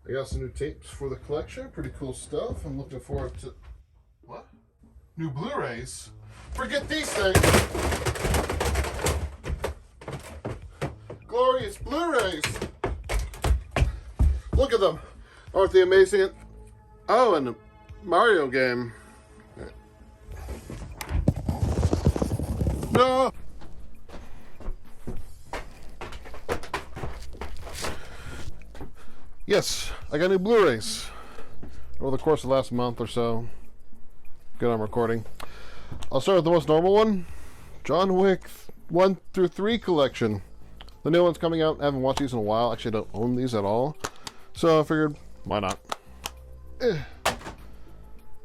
I got some new tapes for the collection. Pretty cool stuff. I'm looking forward to... What? New Blu-rays? Forget these things! Glorious Blu-rays! Look at them! Aren't they amazing? Oh, and the Mario game. No! Yes, I got new Blu-rays over the course of the last month or so. Good, I'm recording. I'll start with the most normal one. John Wick 1 through 3 collection. The new one's coming out. I haven't watched these in a while. Actually, I don't own these at all. So I figured, why not? Yeah,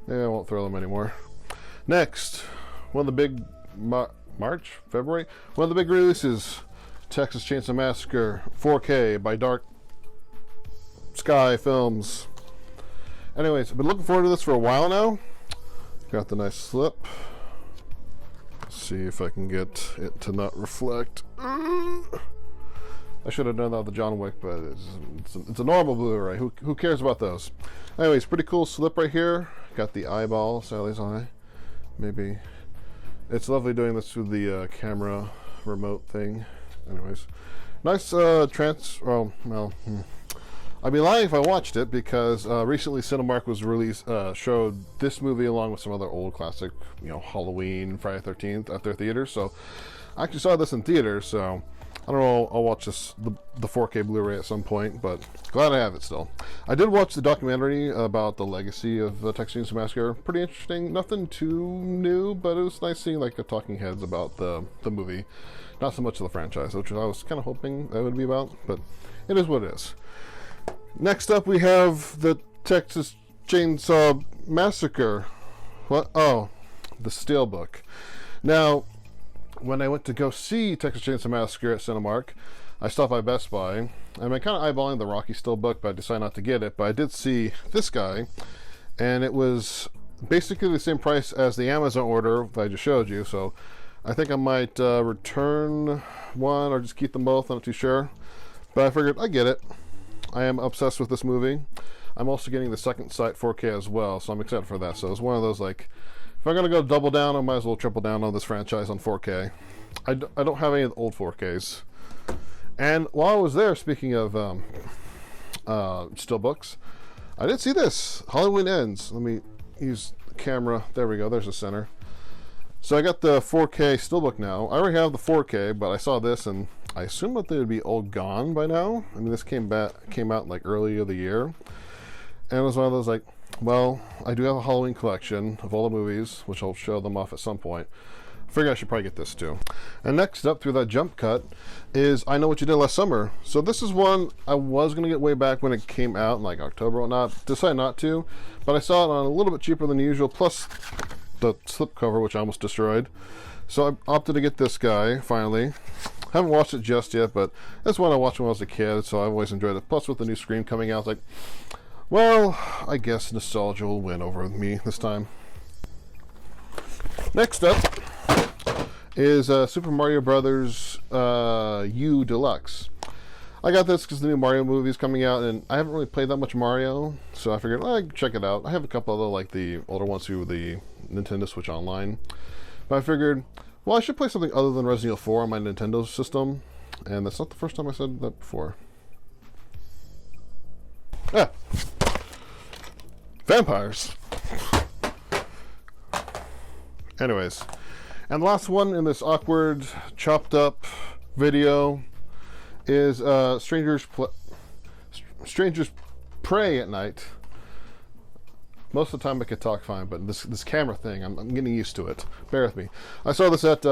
I won't throw them anymore. Next, one of the big February? One of the big releases. Texas Chainsaw Massacre 4K by Dark Sky Films. Anyways, I've been looking forward to this for a while now. Got the nice slip. Let's see if I can get it to not reflect. I should have done that with the John Wick, but it's a normal Blu-ray. Who cares about those? Anyways, pretty cool slip right here. Got the eyeball, Sally's eye. Maybe. It's lovely doing this through the camera remote thing. Anyways, nice I'd be lying if I watched it, because recently Cinemark was showed this movie along with some other old classic, Halloween, Friday the 13th at their theaters. So I actually saw this in theaters, so I don't know, I'll watch the 4K Blu-ray at some point, but glad I have it still. I did watch the documentary about the legacy of Texas Chainsaw Massacre. Pretty interesting, nothing too new, but it was nice seeing like the talking heads about the movie. Not so much of the franchise, which I was kind of hoping that would be about, but it is what it is. Next up, we have the Texas Chainsaw Massacre. What? Oh, the Steelbook. Now, when I went to go see Texas Chainsaw Massacre at Cinemark, I stopped by Best Buy. I'm kind of eyeballing the Rocky Steelbook, but I decided not to get it. But I did see this guy, and it was basically the same price as the Amazon order that I just showed you. So I think I might return one or just keep them both. I'm not too sure. But I figured I'd get it. I am obsessed with this movie. I'm also getting the second sight 4K as well, so I'm excited for that. So it's one of those, like, if I'm going to go double down, I might as well triple down on this franchise on 4K. I don't have any of the old 4Ks. And while I was there, speaking of steelbooks, I did see this. Halloween Ends. Let me use the camera. There we go. There's the center. So I got the 4K steelbook now. I already have the 4K, but I saw this and I assume that they would be all gone by now. I mean, this came out like early of the year, and it was one of those like, well, I do have a Halloween collection of all the movies, which I'll show them off at some point. I figure I should probably get this too. And next up, through that jump cut, is I Know What You Did Last Summer. So this is one I was gonna get way back when it came out in like October or not. Decided not to, but I saw it on a little bit cheaper than usual, plus the slipcover, which I almost destroyed. So I opted to get this guy finally. Haven't watched it just yet, but that's one I watched when I was a kid, so I've always enjoyed it. Plus, with the new Scream coming out, it's like, well, I guess nostalgia will win over me this time. Next up is Super Mario Brothers U Deluxe. I got this because the new Mario movie is coming out, and I haven't really played that much Mario, so I figured I'd check it out. I have a couple other, like the older ones through the Nintendo Switch Online, but I figured, well, I should play something other than Resident Evil 4 on my Nintendo system, and that's not the first time I said that before. Ah! Vampires! Anyways, and the last one in this awkward, chopped up video is Strangers Pray at Night. Most of the time I could talk fine, but this camera thing, I'm getting used to it. Bear with me. I saw this at,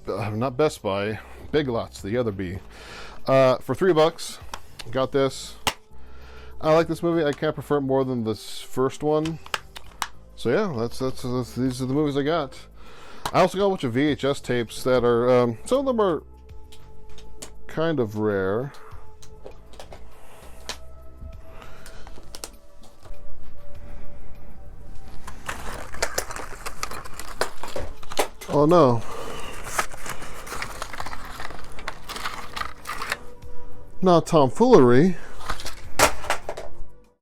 not Best Buy, Big Lots, the other B. For $3, got this. I like this movie. I can't prefer it more than this first one. So yeah, these are the movies I got. I also got a bunch of VHS tapes that are, some of them are kind of rare. Oh no. Not tomfoolery.